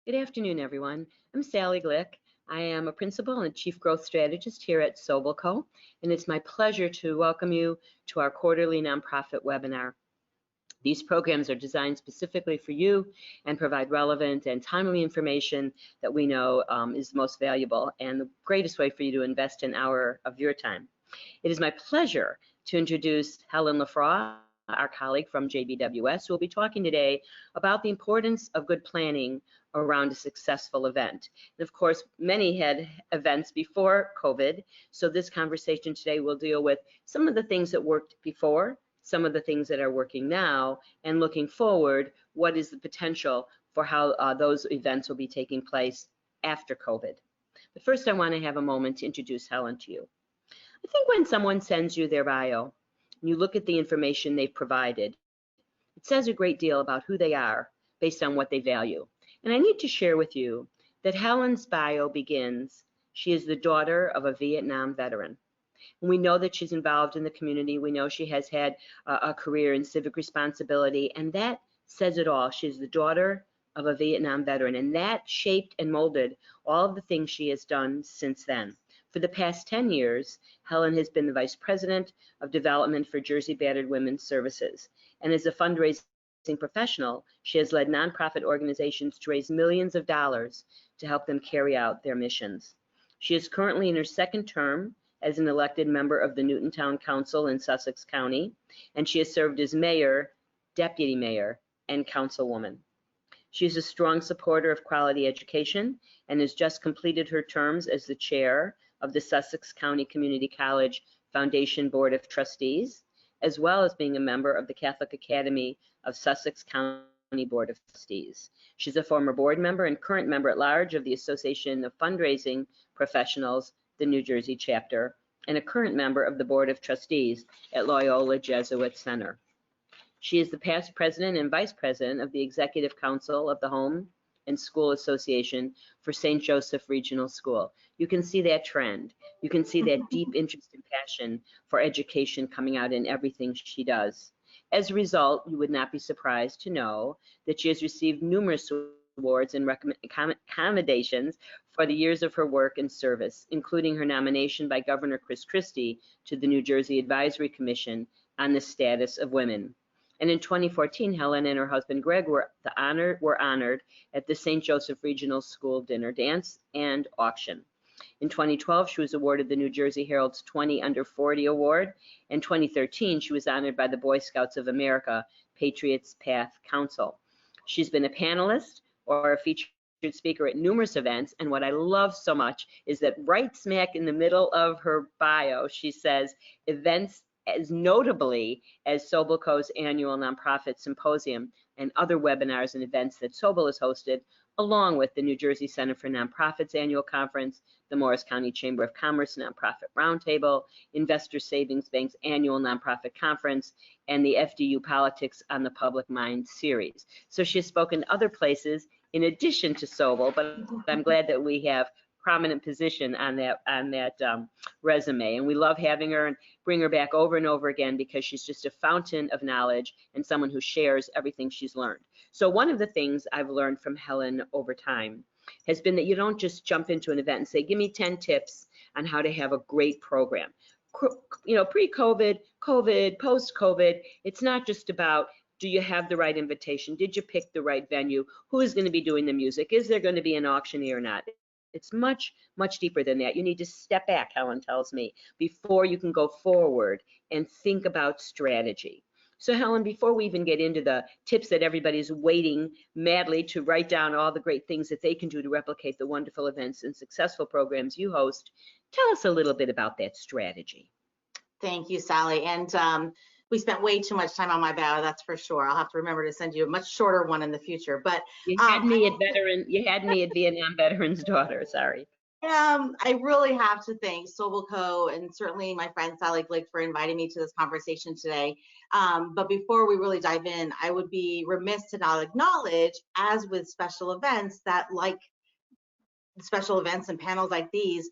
Good afternoon, everyone. I'm Sally Glick. I am a principal and chief growth strategist here at Sobelco, and it's my pleasure to welcome you to our quarterly nonprofit webinar. These programs are designed specifically for you and provide relevant and timely information that we know is most valuable and the greatest way for you to invest an hour of your time. It is my pleasure to introduce Helen Lefroy, our colleague from JBWS, who will be talking today about the importance of good planning around a successful event. And of course, many had events before COVID, so this conversation today will deal with some of the things that worked before, some of the things that are working now, and looking forward, what is the potential for how those events will be taking place after COVID. But first, I want to have a moment to introduce Helen to you. I think when someone sends you their bio, and you look at the information they've provided, it says a great deal about who they are based on what they value. And I need to share with you that Helen's bio begins, she is the daughter of a Vietnam veteran. And we know that she's involved in the community. We know she has had a career in civic responsibility, and that says it all. She's the daughter of a Vietnam veteran, and that shaped and molded all of the things she has done since then. For the past 10 years, Helen has been the Vice President of Development for Jersey Battered Women's Services. And as a fundraising professional, she has led nonprofit organizations to raise millions of dollars to help them carry out their missions. She is currently in her second term as an elected member of the Newton Town Council in Sussex County, and she has served as mayor, deputy mayor, and councilwoman. She is a strong supporter of quality education and has just completed her terms as the chair of the Sussex County Community College Foundation Board of Trustees, as well as being a member of the Catholic Academy of Sussex County Board of Trustees. She's a former board member and current member at large of the Association of Fundraising Professionals, the New Jersey chapter, and a current member of the Board of Trustees at Loyola Jesuit Center. She is the past president and vice president of the Executive Council of the Home and School Association for St. Joseph Regional School. You can see that trend. You can see that deep interest and passion for education coming out in everything she does. As a result, you would not be surprised to know that she has received numerous awards and commendations for the years of her work and service, including her nomination by Governor Chris Christie to the New Jersey Advisory Commission on the Status of Women. And in 2014, Helen and her husband Greg were honored at the St. Joseph Regional School dinner dance and auction. In 2012, she was awarded the New Jersey Herald's 20 Under 40 Award. In 2013, she was honored by the Boy Scouts of America Patriots Path Council. She's been a panelist or a featured speaker at numerous events, and what I love so much is that right smack in the middle of her bio, she says events as notably as Sobelco's annual nonprofit symposium and other webinars and events that Sobel has hosted, along with the New Jersey Center for Nonprofits annual conference, the Morris County Chamber of Commerce Nonprofit Roundtable, Investor Savings Bank's annual nonprofit conference, and the FDU Politics on the Public Mind series. So she has spoken other places in addition to Sobel, but I'm glad that we have prominent position on that resume, and we love having her and bring her back over and over again because she's just a fountain of knowledge and someone who shares everything she's learned. So one of the things I've learned from Helen over time has been that you don't just jump into an event and say, give me 10 tips on how to have a great program. You know, pre-COVID, COVID, post-COVID, it's not just about, do you have the right invitation? Did you pick the right venue? Who is going to be doing the music? Is there going to be an auctioneer or not? It's much, much deeper than that. You need to step back, Helen tells me, before you can go forward and think about strategy. So Helen, before we even get into the tips that everybody's waiting madly to write down all the great things that they can do to replicate the wonderful events and successful programs you host, tell us a little bit about that strategy. Thank you, Sally. And we spent way too much time on my bio, that's for sure. I'll have to remember to send you a much shorter one in the future. But you had me at Vietnam veteran's daughter. Sorry. I really have to thank Sobelco and certainly my friend Sally Glick for inviting me to this conversation today. But before we really dive in, I would be remiss to not acknowledge, as with special events, that like special events and panels like these,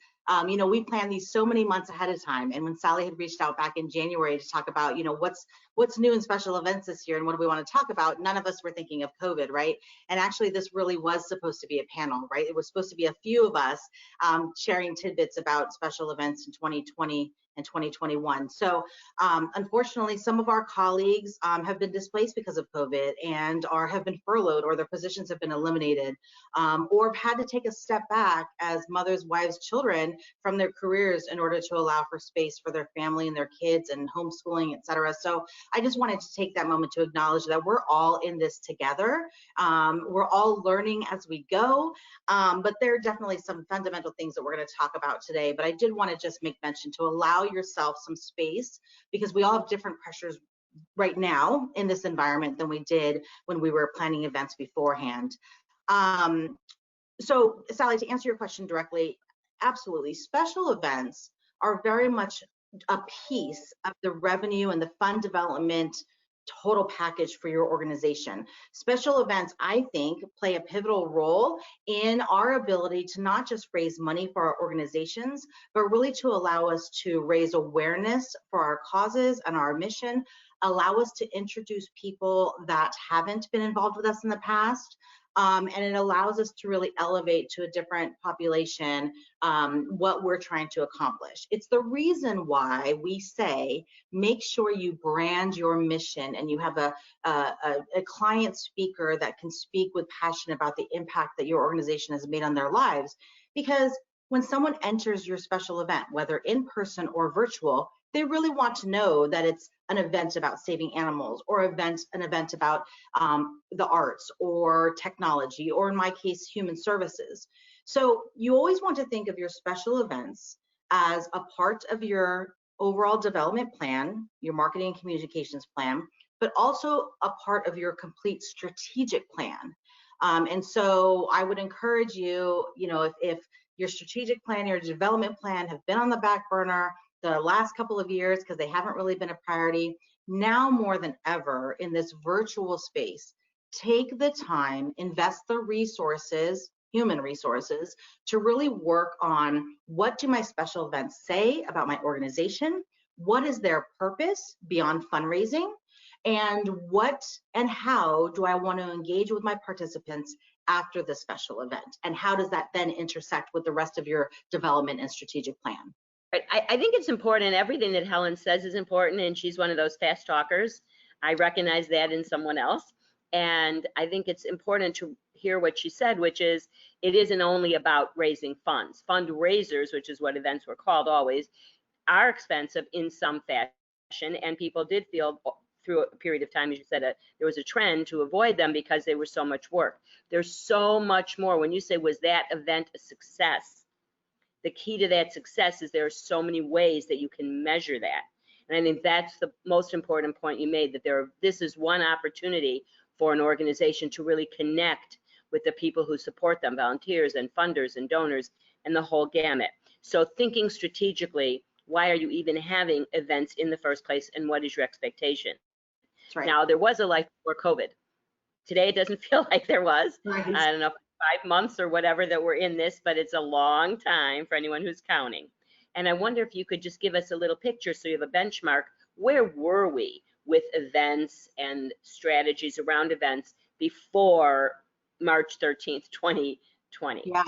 you know, we plan these so many months ahead of time. And when Sally had reached out back in January to talk about, you know, what's what's new in special events this year and what do we want to talk about, none of us were thinking of COVID, right? And actually this really was supposed to be a panel, right? It was supposed to be a few of us sharing tidbits about special events in 2020 and 2021. So unfortunately, some of our colleagues have been displaced because of COVID and have been furloughed, or their positions have been eliminated, or have had to take a step back as mothers, wives, children from their careers in order to allow for space for their family and their kids and homeschooling, et cetera. So I just wanted to take that moment to acknowledge that we're all in this together. We're all learning as we go, but there are definitely some fundamental things that we're going to talk about today. But I did want to just make mention to allow yourself some space, because we all have different pressures right now in this environment than we did when we were planning events beforehand. So Sally, to answer your question directly, absolutely. Special events are very much a piece of the revenue and the fund development total package for your organization. Special events, I think, play a pivotal role in our ability to not just raise money for our organizations, but really to allow us to raise awareness for our causes and our mission, allow us to introduce people that haven't been involved with us in the past, and it allows us to really elevate to a different population what we're trying to accomplish. It's the reason why we say, make sure you brand your mission and you have a client speaker that can speak with passion about the impact that your organization has made on their lives. Because when someone enters your special event, whether in person or virtual, they really want to know that it's an event about saving animals, or an event about the arts or technology, or in my case, human services. So you always want to think of your special events as a part of your overall development plan, your marketing and communications plan, but also a part of your complete strategic plan. And so I would encourage you, if your strategic plan, your development plan have been on the back burner the last couple of years because they haven't really been a priority, now more than ever in this virtual space, take the time, invest the resources, human resources, to really work on, what do my special events say about my organization? What is their purpose beyond fundraising? And what and how do I want to engage with my participants after the special event? And how does that then intersect with the rest of your development and strategic plan? I think it's important. Everything that Helen says is important, and she's one of those fast talkers. I recognize that in someone else. And I think it's important to hear what she said, which is, it isn't only about raising funds. Fundraisers, which is what events were called always, are expensive in some fashion, and people did feel through a period of time, as you said, there was a trend to avoid them because they were so much work. There's so much more. When you say, was that event a success? The key to that success is there are so many ways that you can measure that. And I think that's the most important point you made, that this is one opportunity for an organization to really connect with the people who support them, volunteers and funders and donors and the whole gamut. So thinking strategically, why are you even having events in the first place, and what is your expectation? That's right. Now, there was a life before COVID. Today, it doesn't feel like there was. Right. I don't know, 5 months or whatever that we're in this, but it's a long time for anyone who's counting. And I wonder if you could just give us a little picture so you have a benchmark. Where were we with events and strategies around events before March 13th, 2020? Yeah.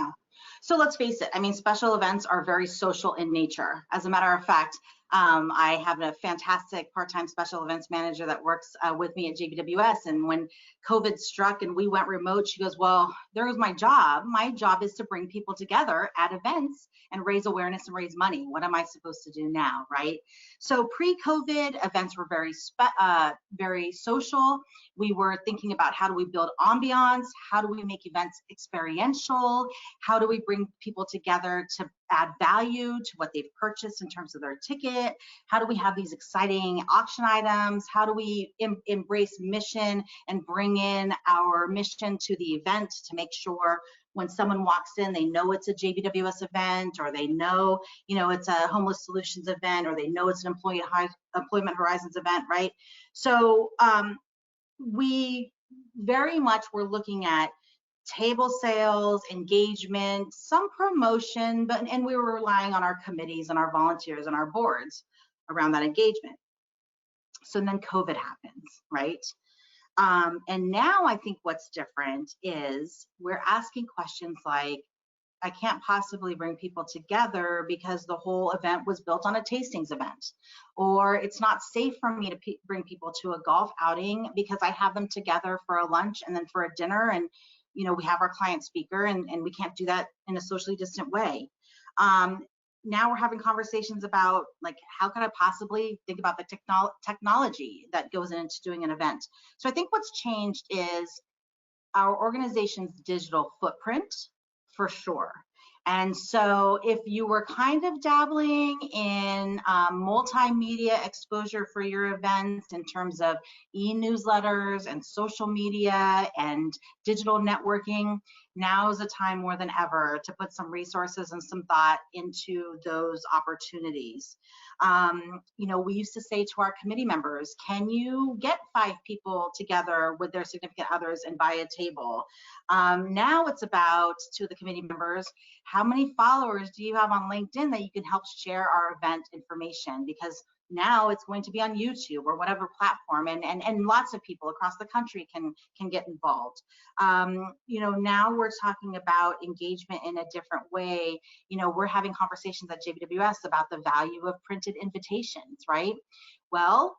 So let's face it. I mean, special events are very social in nature. As a matter of fact, I have a fantastic part-time special events manager that works with me at JBWS. And when COVID struck and we went remote, she goes, well, there was my job. My job is to bring people together at events and raise awareness and raise money. What am I supposed to do now, right? So pre-COVID, events were very social. We were thinking about, how do we build ambiance? How do we make events experiential? How do we bring people together to add value to what they've purchased in terms of their ticket? How do we have these exciting auction items? How do we embrace mission and bring in our mission to the event to make sure when someone walks in, they know it's a JBWS event, or they know, it's a Homeless Solutions event, or they know it's an Employment Horizons event, right? So we very much were looking at table sales, engagement, some promotion, and we were relying on our committees and our volunteers and our boards around that engagement. So then COVID happens, right? And now I think what's different is we're asking questions like, I can't possibly bring people together because the whole event was built on a tastings event. Or it's not safe for me to bring people to a golf outing because I have them together for a lunch and then for a dinner. And, you know, we have our client speaker and we can't do that in a socially distant way. Now we're having conversations about, like, how can I possibly think about the technology that goes into doing an event? So I think what's changed is our organization's digital footprint, for sure. And so if you were kind of dabbling in multimedia exposure for your events in terms of e-newsletters and social media and digital networking, now is a time more than ever to put some resources and some thought into those opportunities. You know, we used to say to our committee members, can you get 5 people together with their significant others and buy a table? Now it's about, to the committee members, how many followers do you have on LinkedIn that you can help share our event information? Because now it's going to be on YouTube or whatever platform, and lots of people across the country can get involved. You know, now we're talking about engagement in a different way. You know, we're having conversations at JBWS about the value of printed invitations, right? Well,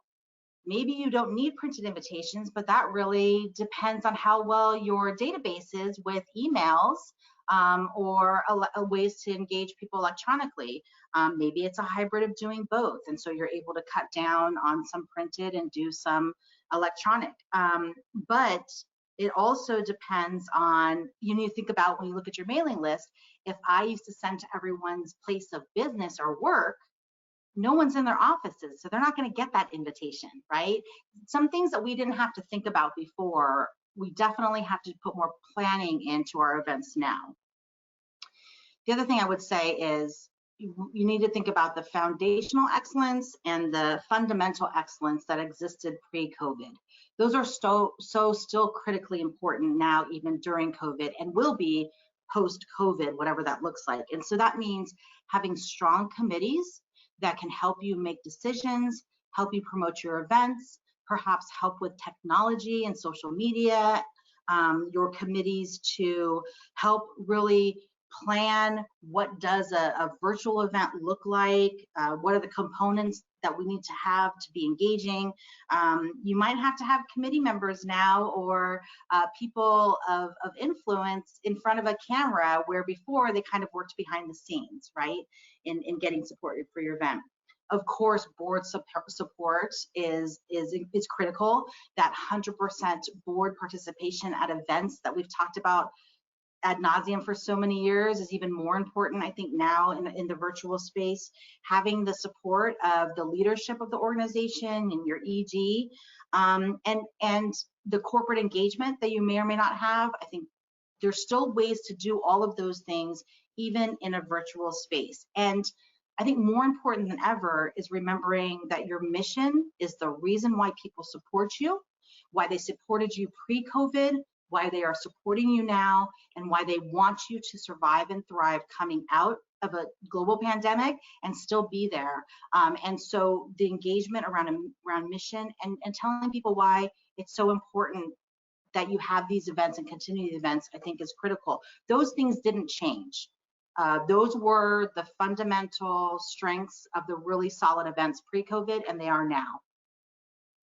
maybe you don't need printed invitations, but that really depends on how well your database is with emails or ways to engage people electronically. Maybe it's a hybrid of doing both, and so you're able to cut down on some printed and do some electronic. But it also depends on, you need to think about, when you look at your mailing list, if I used to send to everyone's place of business or work, no one's in their offices, so they're not going to get that invitation, right? Some things that we didn't have to think about before, we definitely have to put more planning into our events now. The other thing I would say is you need to think about the foundational excellence and the fundamental excellence that existed pre-COVID. Those are still critically important now, even during COVID, and will be post-COVID, whatever that looks like. And so that means having strong committees that can help you make decisions, help you promote your events, perhaps help with technology and social media, your committees to help really plan what does a virtual event look like, what are the components that we need to have to be engaging. You might have to have committee members now or people of influence in front of a camera, where before they kind of worked behind the scenes, right, in getting supported for your event. Of course, board support is critical. That 100% board participation at events that we've talked about ad nauseum for so many years is even more important, I think, now in the virtual space. Having the support of the leadership of the organization and your ED, and the corporate engagement that you may or may not have. I think there's still ways to do all of those things, even in a virtual space. And I think more important than ever is remembering that your mission is the reason why people support you, why they supported you pre-COVID, why they are supporting you now, and why they want you to survive and thrive coming out of a global pandemic and still be there. And so the engagement around mission and telling people why it's so important that you have these events and continue the events, I think, is critical. Those things didn't change. Those were the fundamental strengths of the really solid events pre-COVID, and they are now.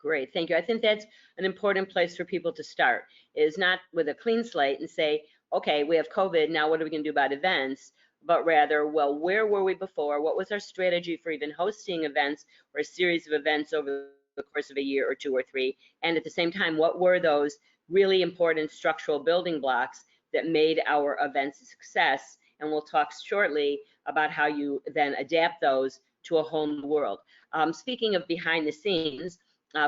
Great, thank you. I think that's an important place for people to start, is not with a clean slate and say, okay, we have COVID, now what are we going to do about events? But rather, well, where were we before? What was our strategy for even hosting events or a series of events over the course of a year or 2 or 3? And at the same time, what were those really important structural building blocks that made our events a success? And we'll talk shortly about how you then adapt those to a whole new world. Speaking of behind the scenes,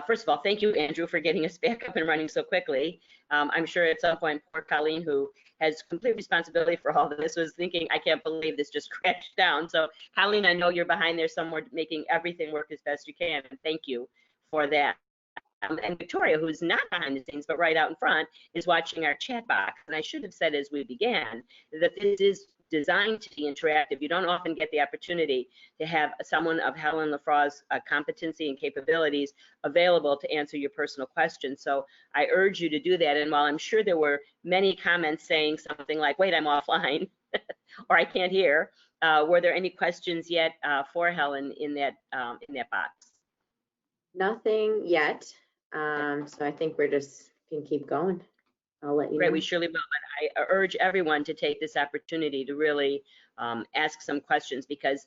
first of all, thank you, Andrew, for getting us back up and running so quickly. I'm sure at some point, poor Colleen, who has complete responsibility for all of this, was thinking, I can't believe this just crashed down. So, Colleen, I know you're behind there somewhere making everything work as best you can, and thank you for that. And Victoria, who's not behind the scenes, but right out in front, is watching our chat box. And I should have said as we began that this is designed to be interactive. You don't often get the opportunity to have someone of Helen Lafraw's competency and capabilities available to answer your personal questions. So I urge you to do that. And while I'm sure there were many comments saying something like, wait, I'm offline, or I can't hear, were there any questions yet for Helen in that box? Nothing yet. So I think we're just can keep going. I'll let you Great, know. we surely will, but I urge everyone to take this opportunity to really ask some questions, because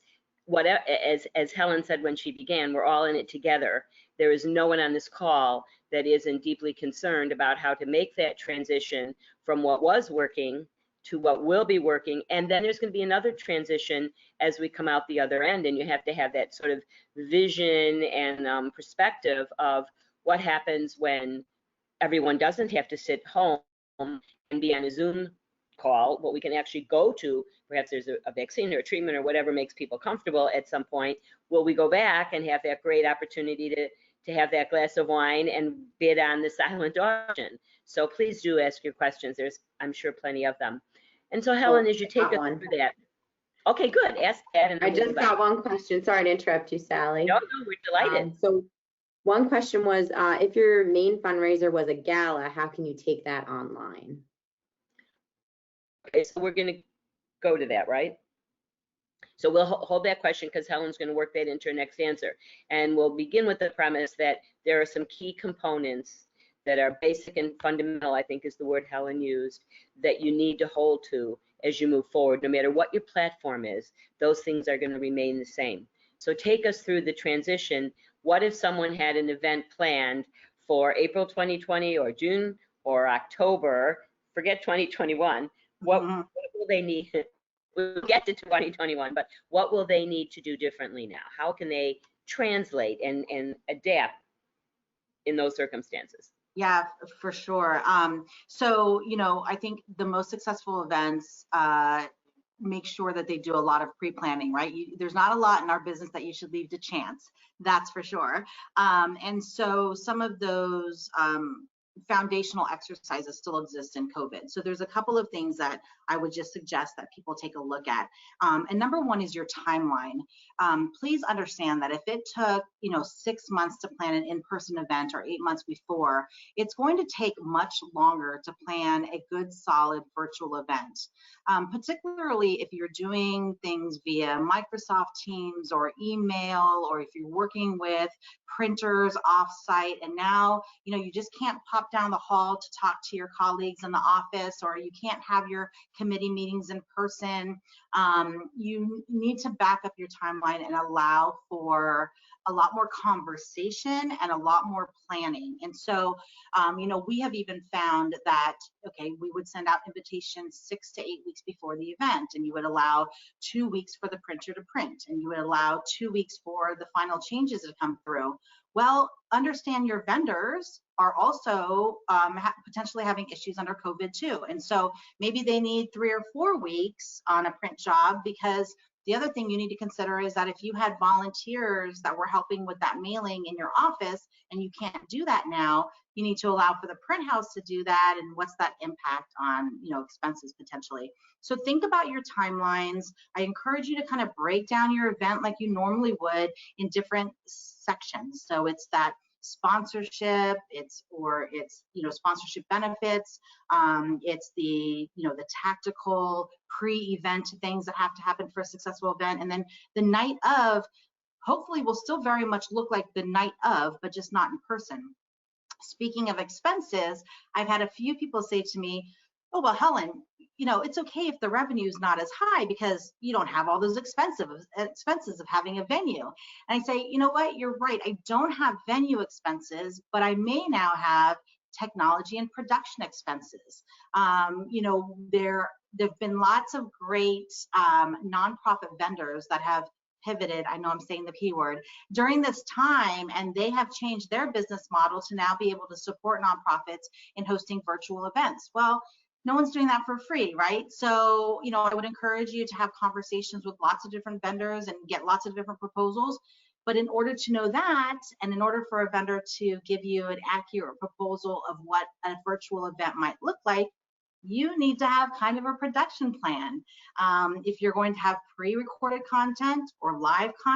as Helen said when she began, we're all in it together. There is no one on this call that isn't deeply concerned about how to make that transition from what was working to what will be working, and then there's going to be another transition as we come out the other end, and you have to have that sort of vision and perspective of what happens when everyone doesn't have to sit home and be on a Zoom call, but we can actually go to, perhaps there's a vaccine or a treatment or whatever makes people comfortable at some point. Will we go back and have that great opportunity to have that glass of wine and bid on the silent auction? So please do ask your questions. There's, I'm sure, plenty of them. And so Helen, as you take us through that. Okay, good. Ask that. And I just got one question. Sorry to interrupt you, Sally. No, we're delighted. So one question was, if your main fundraiser was a gala, how can you take that online? Okay, so we're going to go to that, right? So we'll hold that question because Helen's going to work that into her next answer. And we'll begin with the premise that there are some key components that are basic and fundamental, I think is the word Helen used, that you need to hold to as you move forward. No matter what your platform is, those things are going to remain the same. So take us through the transition. What if someone had an event planned for April 2020 or June or October, forget 2021, what will they need? We'll get to 2021, but what will they need to do differently now? How can they translate and adapt in those circumstances? Yeah, for sure. So, you know, I think the most successful events make sure that they do a lot of pre-planning, right? There's not a lot in our business that you should leave to chance, that's for sure. And so some of those foundational exercises still exist in COVID. So there's a couple of things that I would just suggest that people take a look at. And number one is your timeline. Please understand that if it took, 6 months to plan an in-person event or 8 months before, it's going to take much longer to plan a good, solid virtual event. Particularly if you're doing things via Microsoft Teams or email, or if you're working with printers offsite, and now you just can't pop down the hall to talk to your colleagues in the office, or you can't have your committee meetings in person. You need to back up your timeline and allow for a lot more conversation and a lot more planning. And so, we have even found that, okay, we would send out invitations 6 to 8 weeks before the event, and you would allow 2 weeks for the printer to print, and you would allow 2 weeks for the final changes to come through. Well, understand your vendors are also potentially having issues under COVID too. And so maybe they need 3 or 4 weeks on a print job, because the other thing you need to consider is that if you had volunteers that were helping with that mailing in your office and you can't do that now, you need to allow for the print house to do that, and what's that impact on expenses potentially. So think about your timelines. I encourage you to kind of break down your event like you normally would in different sections. So it's that sponsorship, it's sponsorship benefits, it's the the tactical pre-event things that have to happen for a successful event, and then the night of hopefully will still very much look like the night of, but just not in person. Speaking of expenses, I've had a few people say to me, oh, well, Helen, it's okay if the revenue is not as high because you don't have all those expenses of having a venue. And I say, you know what, you're right. I don't have venue expenses, but I may now have technology and production expenses. There've been lots of great nonprofit vendors that have pivoted, I know I'm saying the P word, during this time, and they have changed their business model to now be able to support nonprofits in hosting virtual events. Well, no one's doing that for free, right? So, I would encourage you to have conversations with lots of different vendors and get lots of different proposals. But in order to know that, and in order for a vendor to give you an accurate proposal of what a virtual event might look like, you need to have kind of a production plan. If you're going to have pre-recorded content or live content,